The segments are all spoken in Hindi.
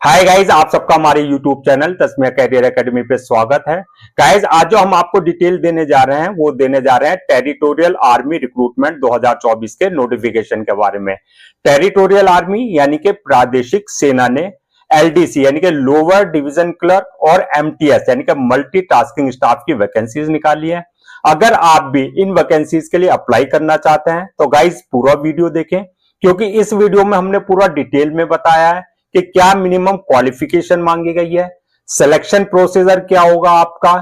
हाय गाइज, आप सबका हमारे YouTube channel Tasmiya career academy पे स्वागत है। गाइज, आज जो हम आपको डिटेल देने जा रहे हैं वो देने जा रहे हैं टेरिटोरियल आर्मी रिक्रूटमेंट 2024 के नोटिफिकेशन के बारे में। टेरिटोरियल आर्मी यानी कि प्रादेशिक सेना ने एलडीसी यानी कि लोअर डिवीजन क्लर्क और एमटीएस यानी कि मल्टी टास्किंग स्टाफ की वैकेंसीज निकाली है। अगर आप भी इन वैकेंसीज के लिए अप्लाई करना चाहते हैं तो गाइज पूरा वीडियो देखें, क्योंकि इस वीडियो में हमने पूरा डिटेल में बताया है कि क्या मिनिमम क्वालिफिकेशन मांगी गई है, सिलेक्शन प्रोसीजर क्या होगा आपका,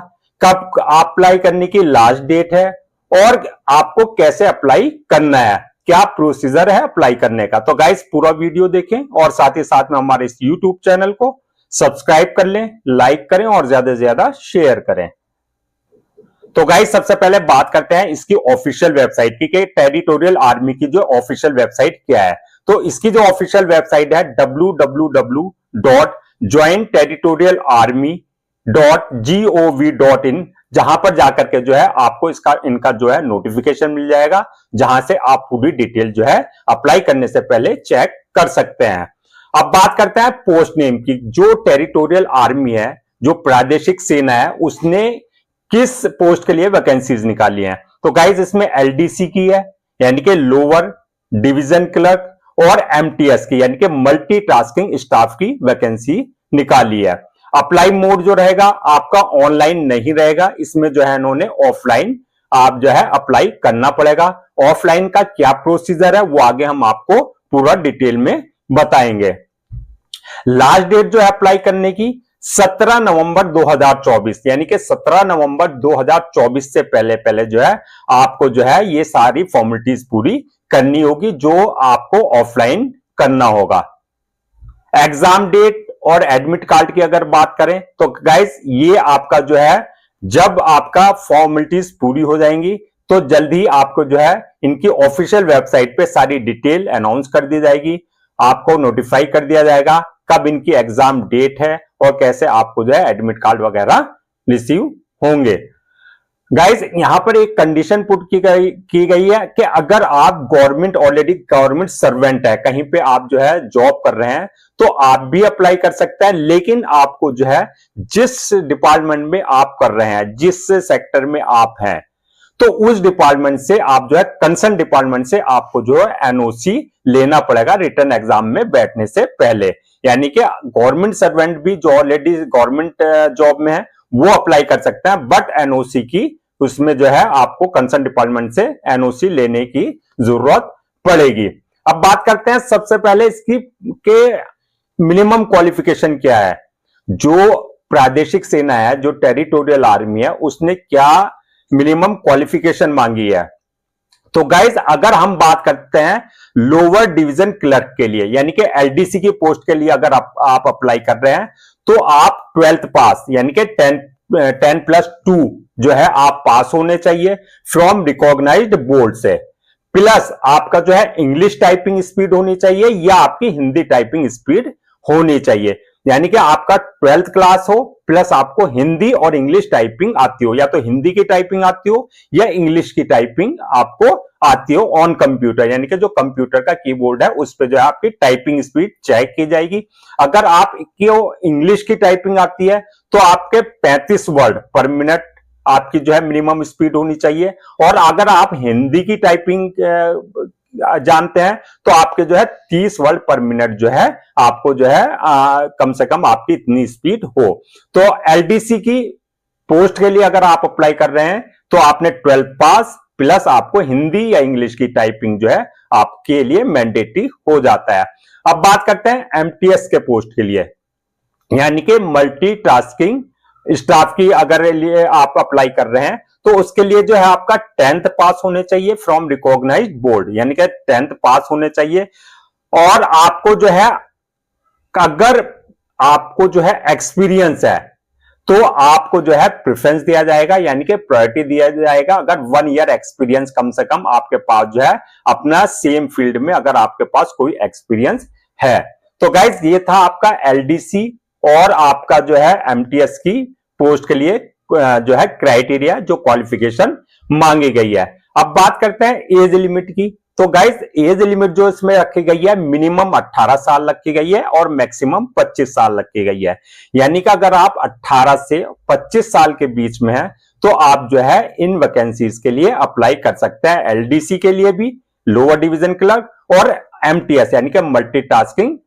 कब अप्लाई करने की लास्ट डेट है और आपको कैसे अप्लाई करना है, क्या प्रोसीजर है अप्लाई करने का। तो गाइस पूरा वीडियो देखें और साथ ही साथ में हमारे इस यूट्यूब चैनल को सब्सक्राइब कर लें, लाइक करें और ज्यादा से ज्यादा शेयर करें। तो गाइस सबसे पहले बात करते हैं इसकी ऑफिशियल वेबसाइट की कि टेरिटोरियल आर्मी की जो ऑफिशियल वेबसाइट क्या है। तो इसकी जो ऑफिशियल वेबसाइट है www.jointerritorialarmy.gov.in, जहां पर जाकर के जो है आपको इनका जो है नोटिफिकेशन मिल जाएगा, जहां से आप पूरी डिटेल जो है अप्लाई करने से पहले चेक कर सकते हैं। अब बात करते हैं पोस्ट नेम की। जो टेरिटोरियल आर्मी है, जो प्रादेशिक सेना है, उसने किस पोस्ट के लिए वैकेंसीज निकाली हैं। तो गाइज इसमें एलडीसी की है यानी कि लोअर डिवीजन क्लर्क और एमटीएस की यानी कि मल्टी टास्किंग स्टाफ की वैकेंसी निकाली है। अप्लाई मोड जो रहेगा आपका ऑनलाइन नहीं रहेगा, इसमें जो है इन्होंने ऑफलाइन आप जो है अप्लाई करना पड़ेगा। ऑफलाइन का क्या प्रोसीजर है वो आगे हम आपको पूरा डिटेल में बताएंगे। लास्ट डेट जो है अप्लाई करने की 17 नवंबर 2024 यानी कि 17 नवंबर 2024 से पहले पहले जो है आपको जो है ये सारी फॉर्मेलिटीज पूरी करनी होगी, जो आपको ऑफलाइन करना होगा। एग्जाम डेट और एडमिट कार्ड की अगर बात करें तो गाइस ये आपका जो है जब आपका फॉर्मेलिटीज पूरी हो जाएंगी तो जल्द ही आपको जो है इनकी ऑफिशियल वेबसाइट पे सारी डिटेल अनाउंस कर दी जाएगी, आपको नोटिफाई कर दिया जाएगा कब इनकी एग्जाम डेट है और कैसे आपको जो है एडमिट कार्ड वगैरह रिसीव होंगे। गाइस यहां पर एक कंडीशन पुट की गई है कि अगर आप ऑलरेडी गवर्नमेंट सर्वेंट है, कहीं पे आप जो है जॉब कर रहे हैं तो आप भी अप्लाई कर सकते हैं, लेकिन आपको जो है जिस डिपार्टमेंट में आप कर रहे हैं, जिस सेक्टर में आप हैं, तो उस डिपार्टमेंट से आप जो है कंसर्न डिपार्टमेंट से आपको जो है एनओसी लेना पड़ेगा रिटर्न एग्जाम में बैठने से पहले। यानी कि गवर्नमेंट सर्वेंट भी जो ऑलरेडी गवर्नमेंट जॉब में है वो अप्लाई कर सकते हैं, बट एनओसी की उसमें जो है आपको कंसर्न डिपार्टमेंट से एनओसी लेने की जरूरत पड़ेगी। अब बात करते हैं सबसे पहले इसकी के मिनिमम क्वालिफिकेशन क्या है। जो प्रादेशिक सेना है, जो टेरिटोरियल आर्मी है, उसने क्या मिनिमम क्वालिफिकेशन मांगी है। तो गाइज अगर हम बात करते हैं लोअर डिवीजन क्लर्क के लिए यानी कि एलडीसी की पोस्ट के लिए अगर आप अप्लाई कर रहे हैं तो आप 12th पास यानी कि 10+2 जो है आप पास होने चाहिए फ्रॉम रिकॉग्नाइज्ड बोर्ड से, प्लस आपका जो है इंग्लिश टाइपिंग स्पीड होनी चाहिए या आपकी हिंदी टाइपिंग स्पीड होनी चाहिए। यानी कि आपका 12th क्लास हो प्लस आपको हिंदी और इंग्लिश टाइपिंग आती हो, या तो हिंदी की टाइपिंग आती हो या इंग्लिश की टाइपिंग आपको आती हो ऑन कंप्यूटर, यानी कि जो कंप्यूटर का कीबोर्ड है उस पे जो है आपकी टाइपिंग स्पीड चेक की जाएगी। अगर आप इंग्लिश की टाइपिंग आती है तो आपके 35 वर्ड पर मिनट आपकी जो है मिनिमम स्पीड होनी चाहिए, और अगर आप हिंदी की टाइपिंग जानते हैं तो आपके जो है 30 वर्ड पर मिनट जो है आपको जो है कम से कम आपकी इतनी स्पीड हो। तो एलडीसी की पोस्ट के लिए अगर आप अप्लाई कर रहे हैं तो आपने 12th पास प्लस आपको हिंदी या इंग्लिश की टाइपिंग जो है आपके लिए मैंडेटरी हो जाता है। अब बात करते हैं एमटीएस के पोस्ट के लिए यानी कि मल्टी टास्किंग स्टाफ की अगर लिए आप अप्लाई कर रहे हैं तो उसके लिए जो है आपका 10th पास होने चाहिए फ्रॉम रिकॉग्नाइज्ड बोर्ड, यानी कि 10th पास होने चाहिए। और आपको जो है अगर आपको जो है एक्सपीरियंस है तो आपको जो है प्रेफरेंस दिया जाएगा, यानी कि प्रायोरिटी दिया जाएगा अगर 1 ईयर एक्सपीरियंस कम से कम आपके पास जो है अपना सेम फील्ड में अगर आपके पास कोई एक्सपीरियंस है। तो गाइज ये था आपका एलडीसी और आपका जो है एमटीएस की पोस्ट के लिए जो है क्राइटेरिया, जो क्वालिफिकेशन मांगी गई है। अब बात करते हैं एज लिमिट की। तो गाइस एज लिमिट जो इसमें रखी गई है मिनिमम 18 साल रखी गई है और मैक्सिमम 25 साल रखी गई है। यानी कि अगर आप 18 से 25 साल के बीच में हैं तो आप जो है इन वैकेंसीज के लिए अप्लाई कर सकते हैं। एलडीसी के लिए भी, लोअर डिवीजन क्लर्क, और एमटीएस यानी कि मल्टीटास्किंग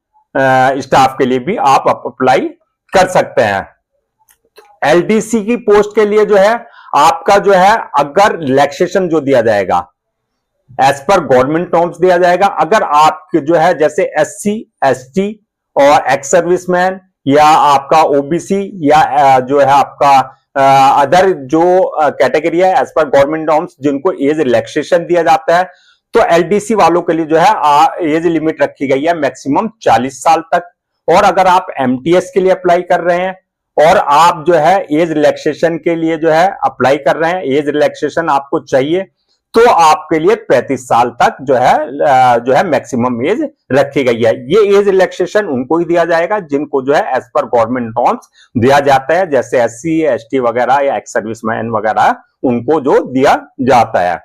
स्टाफ के लिए भी आप अप्लाई कर सकते हैं। एलडीसी की पोस्ट के लिए जो है आपका जो है अगर रिलैक्सेशन जो दिया जाएगा एज पर गवर्नमेंट नॉर्म्स दिया जाएगा। अगर आप जो है जैसे एससी, एसटी और एक्स सर्विसमैन या आपका ओबीसी या जो है आपका अदर जो कैटेगरी है एज पर गवर्नमेंट नॉर्म्स जिनको एज रिलैक्सेशन दिया जाता है, तो एलडीसी वालों के लिए जो है एज लिमिट रखी गई है मैक्सिमम 40 साल तक। और अगर आप एमटीएस के लिए अप्लाई कर रहे हैं और आप जो है एज रिलैक्सेशन के लिए जो है अप्लाई कर रहे हैं, एज रिलैक्सेशन आपको चाहिए, तो आपके लिए 35 साल तक जो है मैक्सिमम एज रखी गई है। ये एज रिलैक्सेशन उनको ही दिया जाएगा जिनको जो है एज पर गवर्नमेंट नॉर्म्स दिया जाता है, जैसे एससी, एसटी वगैरह या एक्स सर्विसमैन वगैरह उनको जो दिया जाता है।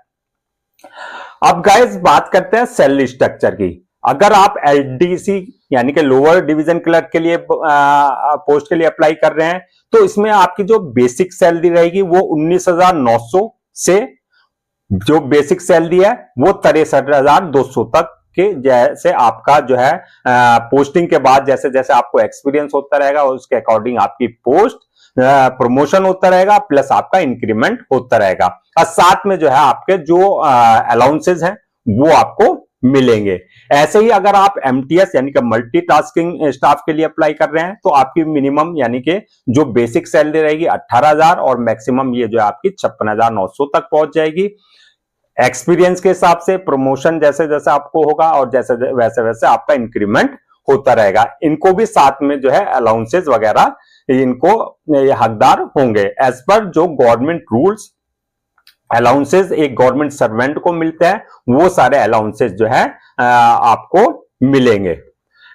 अब गाइस बात करते हैं सैलरी स्ट्रक्चर की। अगर आप एलडीसी यानी कि लोअर डिवीजन क्लर्क के लिए पोस्ट के लिए अप्लाई कर रहे हैं तो इसमें आपकी जो बेसिक सैलरी रहेगी वो 19,900 से जो बेसिक सैलरी है वो 63,200 तक के जैसे आपका जो है पोस्टिंग के बाद जैसे जैसे आपको एक्सपीरियंस होता रहेगा उसके अकॉर्डिंग आपकी पोस्ट प्रमोशन होता रहेगा, प्लस आपका इंक्रीमेंट होता रहेगा। और साथ में जो है आपके जो अलाउंसेस हैं वो आपको मिलेंगे। ऐसे ही अगर आप एमटीएस यानी कि मल्टीटास्किंग स्टाफ के लिए अप्लाई कर रहे हैं तो आपकी मिनिमम यानी कि जो बेसिक सैलरी रहेगी 18,000 और मैक्सिमम ये जो आपकी 56,900 तक पहुंच जाएगी। एक्सपीरियंस के हिसाब से प्रमोशन जैसे जैसे आपको होगा और जैसे वैसे वैसे आपका इंक्रीमेंट होता रहेगा। इनको भी साथ में जो है अलाउंसेस वगैरह इनको हकदार होंगे एज पर जो गवर्नमेंट रूल्स। अलाउंसेस एक गवर्नमेंट सर्वेंट को मिलते हैं, वो सारे अलाउंसेस जो है आपको मिलेंगे।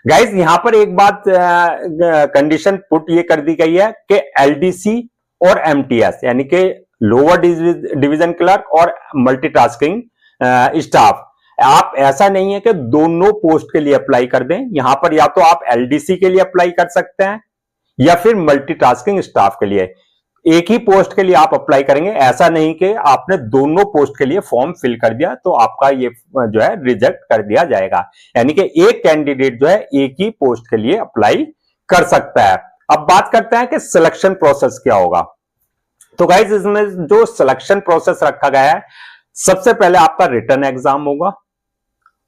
गाइस यहां पर एक बात कंडीशन पुट ये कर दी गई है कि एलडीसी और एमटीएस यानी कि लोअर डिवीजन क्लर्क और मल्टीटास्किंग स्टाफ, आप ऐसा नहीं है कि दोनों पोस्ट के लिए अप्लाई कर दें। यहां पर या तो आप एलडीसी के लिए अप्लाई कर सकते हैं या फिर मल्टीटास्किंग स्टाफ के लिए। एक ही पोस्ट के लिए आप अप्लाई करेंगे, ऐसा नहीं कि आपने दोनों पोस्ट के लिए फॉर्म फिल कर दिया तो आपका ये जो है रिजेक्ट कर दिया जाएगा। यानी कि एक कैंडिडेट जो है एक ही पोस्ट के लिए अप्लाई कर सकता है। अब बात करते हैं कि सिलेक्शन प्रोसेस क्या होगा। तो गाइस इसमें जो सिलेक्शन प्रोसेस रखा गया है, सबसे पहले आपका रिटन एग्जाम होगा,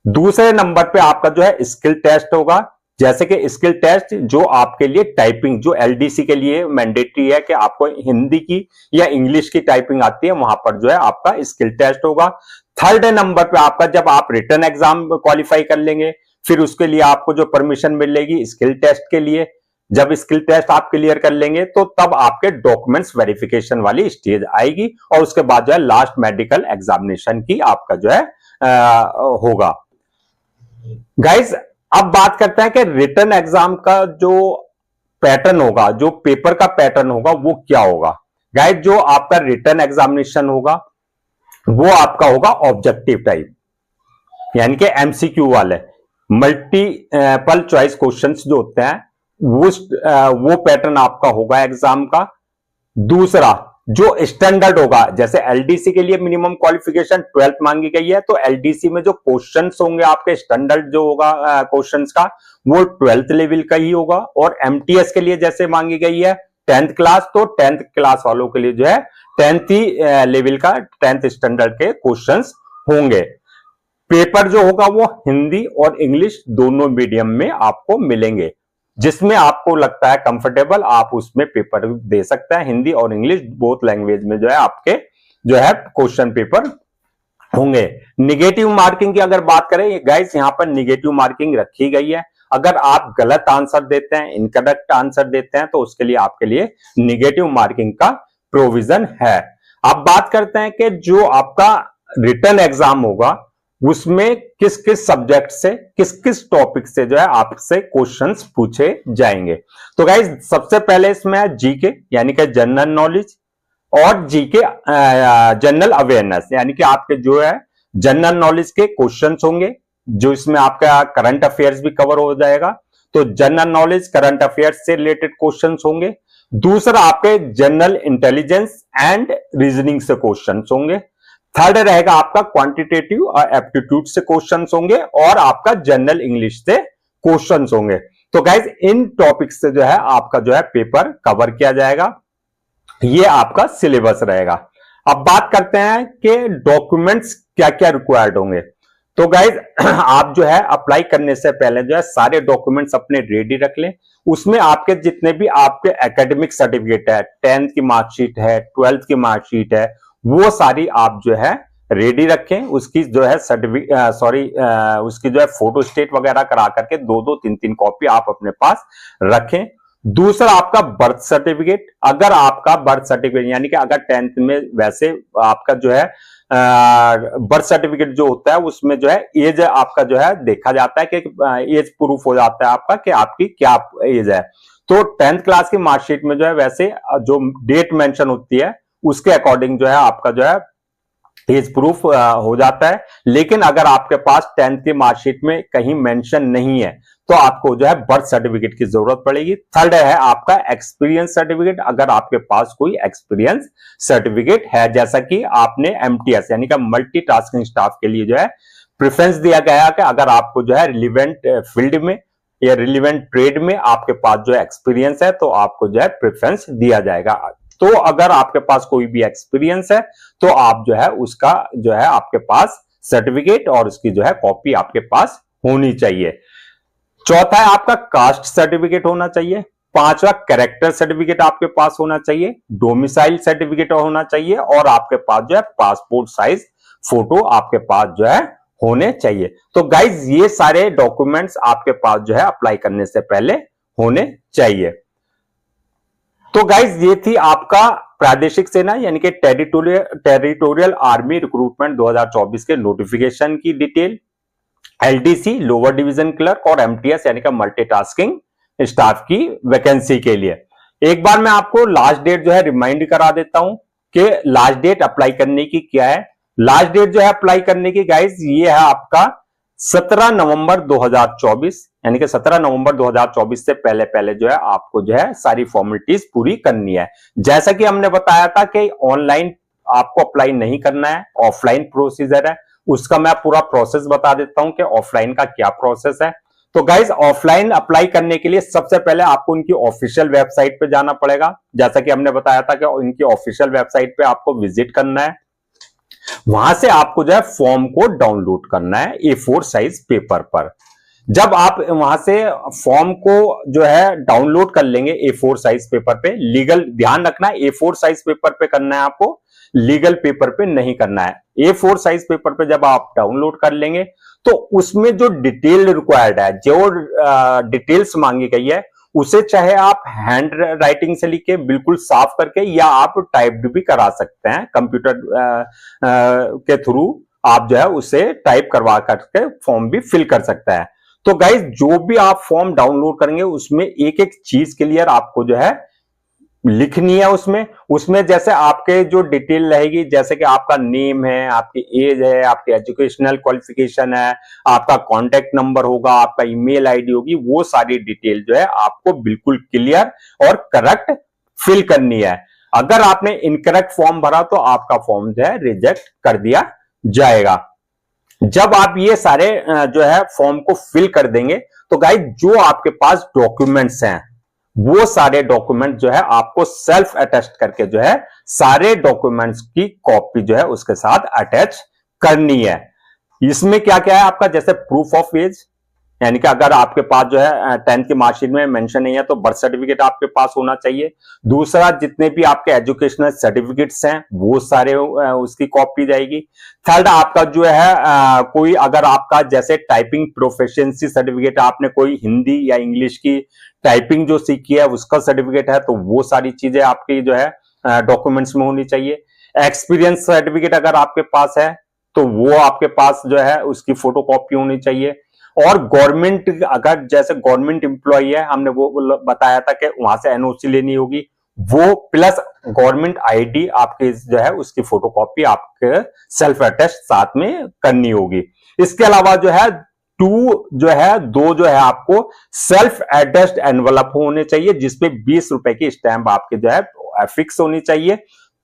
दूसरे नंबर पे आपका जो है स्किल टेस्ट होगा। जैसे कि स्किल टेस्ट जो आपके लिए टाइपिंग जो एलडीसी के लिए मैंडेटरी है कि आपको हिंदी की या इंग्लिश की टाइपिंग आती है, वहां पर जो है आपका स्किल टेस्ट होगा। थर्ड नंबर पे आपका जब आप रिटन एग्जाम क्वालिफाई कर लेंगे फिर उसके लिए आपको जो परमिशन मिलेगी स्किल टेस्ट के लिए। जब स्किल टेस्ट आप क्लियर कर लेंगे तो तब आपके डॉक्यूमेंट्स वेरिफिकेशन वाली स्टेज आएगी और उसके बाद जो है लास्ट मेडिकल एग्जामिनेशन की आपका जो है होगा। गाइस अब बात करते हैं कि रिटन एग्जाम का जो पैटर्न होगा, जो पेपर का पैटर्न होगा वो क्या होगा। गाइस जो आपका रिटन एग्जामिनेशन होगा वो आपका होगा ऑब्जेक्टिव टाइप यानी कि एमसीक्यू वाले मल्टीपल चॉइस क्वेश्चंस जो होते हैं वो पैटर्न आपका होगा एग्जाम का। दूसरा जो स्टैंडर्ड होगा, जैसे एलडीसी के लिए मिनिमम क्वालिफिकेशन 12th मांगी गई है तो एलडीसी में जो क्वेश्चंस होंगे आपके स्टैंडर्ड जो होगा क्वेश्चंस का वो 12th लेवल का ही होगा। और एमटीएस के लिए जैसे मांगी गई है 10th क्लास, तो 10th क्लास वालों के लिए जो है 10th ही लेवल का 10th स्टैंडर्ड के क्वेश्चंस होंगे। पेपर जो होगा वो हिंदी और इंग्लिश दोनों मीडियम में आपको मिलेंगे। जिसमें आपको लगता है कंफर्टेबल आप उसमें पेपर दे सकते हैं। हिंदी और इंग्लिश बोथ लैंग्वेज में जो है आपके जो है क्वेश्चन पेपर होंगे। निगेटिव मार्किंग की अगर बात करें गाइस, यहां पर निगेटिव मार्किंग रखी गई है। अगर आप गलत आंसर देते हैं, इनकरेक्ट आंसर देते हैं तो उसके लिए आपके लिए निगेटिव मार्किंग का प्रोविजन है। अब बात करते हैं कि जो आपका रिटन एग्जाम होगा उसमें किस किस सब्जेक्ट से किस किस टॉपिक से जो है आपसे क्वेश्चंस पूछे जाएंगे। तो गाइस सबसे पहले इसमें है जीके यानी कि जनरल नॉलेज और जीके जनरल अवेयरनेस यानी कि आपके जो है जनरल नॉलेज के क्वेश्चंस होंगे, जो इसमें आपका करंट अफेयर्स भी कवर हो जाएगा, तो जनरल नॉलेज करंट अफेयर्स से रिलेटेड क्वेश्चंस होंगे। दूसरा आपके जनरल इंटेलिजेंस एंड रीजनिंग से क्वेश्चंस होंगे। थर्ड रहेगा आपका क्वांटिटेटिव और एप्टीट्यूड से क्वेश्चंस होंगे, और आपका जनरल इंग्लिश से क्वेश्चंस होंगे। तो गाइज इन टॉपिक्स से जो है आपका जो है पेपर कवर किया जाएगा, ये आपका सिलेबस रहेगा। अब बात करते हैं कि डॉक्यूमेंट्स क्या क्या रिक्वायर्ड होंगे। तो गाइज आप जो है अप्लाई करने से पहले जो है सारे डॉक्यूमेंट्स अपने रेडी रख लें। उसमें आपके जितने भी आपके एकेडमिक सर्टिफिकेट है, 10th की मार्कशीट है, 12th की मार्कशीट है, वो सारी आप जो है रेडी रखें। उसकी जो है उसकी जो है फोटो स्टेट वगैरह करा करके 2-2 3-3 कॉपी आप अपने पास रखें। दूसरा आपका बर्थ सर्टिफिकेट, अगर आपका बर्थ सर्टिफिकेट यानी कि अगर 10th में वैसे आपका जो है बर्थ सर्टिफिकेट जो होता है उसमें जो है एज आपका जो है देखा जाता है कि एज प्रूफ हो जाता है आपका कि आपकी क्या एज है। तो 10th क्लास की मार्कशीट में जो है वैसे जो डेट मेंशन होती है उसके अकॉर्डिंग जो है आपका जो है एज प्रूफ हो जाता है। लेकिन अगर आपके पास 10th की मार्कशीट में कहीं मेंशन नहीं है तो आपको जो है बर्थ सर्टिफिकेट की जरूरत पड़ेगी। थर्ड है आपका एक्सपीरियंस सर्टिफिकेट, अगर आपके पास कोई एक्सपीरियंस सर्टिफिकेट है, जैसा कि आपने एमटीएस यानी कि मल्टीटास्किंग स्टाफ के लिए जो है प्रेफरेंस दिया गया है कि अगर आपको जो है रिलेवेंट फील्ड में या रिलेवेंट ट्रेड में आपके पास जो है एक्सपीरियंस है तो आपको जो है प्रेफरेंस दिया जाएगा। तो अगर आपके पास कोई भी एक्सपीरियंस है तो आप जो है उसका जो है आपके पास सर्टिफिकेट और उसकी जो है कॉपी आपके पास होनी चाहिए। चौथा है आपका कास्ट सर्टिफिकेट होना चाहिए। पांचवा कैरेक्टर सर्टिफिकेट आपके पास होना चाहिए। डोमिसाइल सर्टिफिकेट होना चाहिए, और आपके पास जो है पासपोर्ट साइज फोटो आपके पास जो है होने चाहिए। तो गाइज ये सारे डॉक्यूमेंट्स आपके पास जो है अप्लाई करने से पहले होने चाहिए। तो गाइज ये थी आपका प्रादेशिक सेना यानी कि टेरिटोरियल आर्मी रिक्रूटमेंट 2024 के नोटिफिकेशन की detail, LDC lower division clerk और एमटीएस यानी कि मल्टीटास्किंग स्टाफ की वैकेंसी के लिए। एक बार मैं आपको लास्ट डेट जो है रिमाइंड करा देता हूं कि लास्ट डेट अप्लाई करने की क्या है। लास्ट डेट जो है अप्लाई करने की गाइज ये है आपका 17 नवंबर 2024, यानी कि 17 नवंबर 2024 से पहले पहले जो है आपको जो है सारी फॉर्मेलिटीज पूरी करनी है। जैसा कि हमने बताया था कि ऑनलाइन आपको अप्लाई नहीं करना है, ऑफलाइन प्रोसीजर है। उसका मैं पूरा प्रोसेस बता देता हूं कि ऑफलाइन का क्या प्रोसेस है। तो गाइज ऑफलाइन अप्लाई करने के लिए सबसे पहले आपको उनकी ऑफिशियल वेबसाइट पे जाना पड़ेगा। जैसा कि हमने बताया था कि इनकी ऑफिशियल वेबसाइट पे आपको विजिट करना है। वहां से आपको जो है फॉर्म को डाउनलोड करना है A4 साइज पेपर पर। जब आप वहां से फॉर्म को जो है डाउनलोड कर लेंगे A4 साइज पेपर पे, लीगल ध्यान रखना है A4 साइज पेपर पे करना है आपको, लीगल पेपर पे नहीं करना है। A4 साइज पेपर पे जब आप डाउनलोड कर लेंगे तो उसमें जो डिटेल रिक्वायर्ड है, जो डिटेल्स मांगी गई है, उसे चाहे आप हैंड राइटिंग से लिख के बिल्कुल साफ करके या आप टाइप्ड भी करा सकते हैं कंप्यूटर के थ्रू, आप जो है उसे टाइप करवा करके फॉर्म भी फिल कर सकते हैं। तो गाइज जो भी आप फॉर्म डाउनलोड करेंगे उसमें एक एक चीज क्लियर आपको जो है लिखनी है। उसमें जैसे आपके जो डिटेल रहेगी, जैसे कि आपका नेम है, आपकी एज है, आपकी एजुकेशनल क्वालिफिकेशन है, आपका कॉन्टेक्ट नंबर होगा, आपका ईमेल आईडी होगी, वो सारी डिटेल जो है आपको बिल्कुल क्लियर और करेक्ट फिल करनी है। अगर आपने इनकरेक्ट फॉर्म भरा तो आपका फॉर्म जो है रिजेक्ट कर दिया जाएगा। जब आप ये सारे जो है फॉर्म को फिल कर देंगे तो गाइस जो आपके पास डॉक्यूमेंट्स हैं वो सारे डॉक्यूमेंट जो है आपको सेल्फ अटेस्ट करके जो है सारे डॉक्यूमेंट्स की कॉपी जो है उसके साथ अटैच करनी है। इसमें क्या क्या है आपका, जैसे प्रूफ ऑफ एज, यानी कि अगर आपके पास जो है 10th की मार्कशीट में मेंशन नहीं है तो बर्थ सर्टिफिकेट आपके पास होना चाहिए। दूसरा, जितने भी आपके एजुकेशनल सर्टिफिकेट्स हैं वो सारे उसकी कॉपी जाएगी। थर्ड, आपका जो है कोई अगर आपका जैसे टाइपिंग प्रोफिशिएंसी सर्टिफिकेट, आपने कोई हिंदी या इंग्लिश की टाइपिंग जो सीखी है उसका सर्टिफिकेट है तो वो सारी चीजें आपकी जो है डॉक्यूमेंट्स में होनी चाहिए। एक्सपीरियंस सर्टिफिकेट अगर आपके पास है तो वो आपके पास जो है उसकी फोटो कॉपी होनी चाहिए। और गवर्नमेंट, अगर जैसे गवर्नमेंट एम्प्लॉय है, हमने वो बताया था कि वहां से एनओसी लेनी होगी, वो प्लस गवर्नमेंट आईडी आपके जो है उसकी फोटोकॉपी आपके सेल्फ अटेस्ट साथ में करनी होगी। इसके अलावा जो है दो जो है आपको सेल्फ एड्रेस्ड एनवलप होने चाहिए, जिसमें 20 रुपए की स्टैंप आपके जो है फिक्स होनी चाहिए।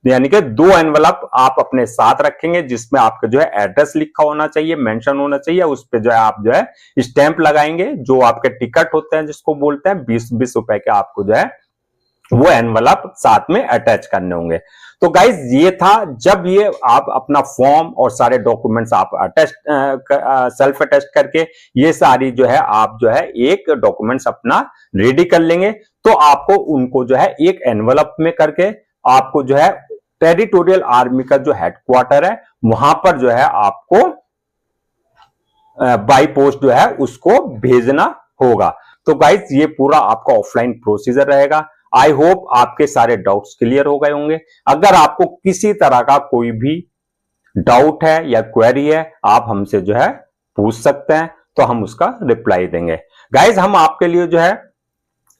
यानी कि 2 एनवलप आप अपने साथ रखेंगे, जिसमें आपका जो है एड्रेस लिखा होना चाहिए, मेंशन होना चाहिए, उस पे जो है आप जो है स्टैंप लगाएंगे। जो आपके टिकट होते हैं जिसको बोलते हैं 20-20 रुपए के, आपको जो है वो एनवलप साथ में अटैच करने होंगे। तो गाइज ये था, जब ये आप अपना फॉर्म और सारे डॉक्यूमेंट्स आप अटेस्ट सेल्फ अटेस्ट करके ये सारी जो है आप जो है एक डॉक्यूमेंट्स अपना रेडी कर लेंगे, तो आपको उनको जो है एक एनवलप में करके आपको जो है टेरिटोरियल आर्मी का जो हेडक्वार्टर है वहां पर जो है आपको बाई पोस्ट जो है उसको भेजना होगा। तो गाइज ये पूरा आपका ऑफलाइन प्रोसीजर रहेगा। आई होप आपके सारे डाउट्स क्लियर हो गए होंगे। अगर आपको किसी तरह का कोई भी डाउट है या क्वेरी है, आप हमसे जो है पूछ सकते हैं, तो हम उसका रिप्लाई देंगे। गाइज हम आपके लिए जो है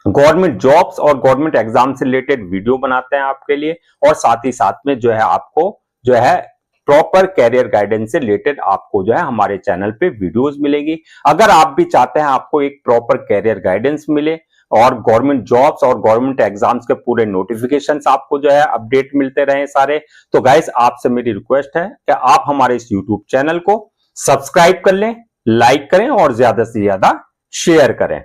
गवर्नमेंट जॉब्स और गवर्नमेंट एग्जाम से रिलेटेड वीडियो बनाते हैं आपके लिए, और साथ ही साथ में जो है आपको जो है प्रॉपर कैरियर गाइडेंस से रिलेटेड आपको जो है हमारे चैनल पे वीडियोस मिलेगी। अगर आप भी चाहते हैं आपको एक प्रॉपर कैरियर गाइडेंस मिले और गवर्नमेंट जॉब्स और गवर्नमेंट एग्जाम्स के पूरे नोटिफिकेशंस आपको जो है अपडेट मिलते रहे सारे, तो गाइस आपसे मेरी रिक्वेस्ट है कि आप हमारे इस यूट्यूब चैनल को सब्सक्राइब कर लें, लाइक करें और ज्यादा से ज्यादा शेयर करें।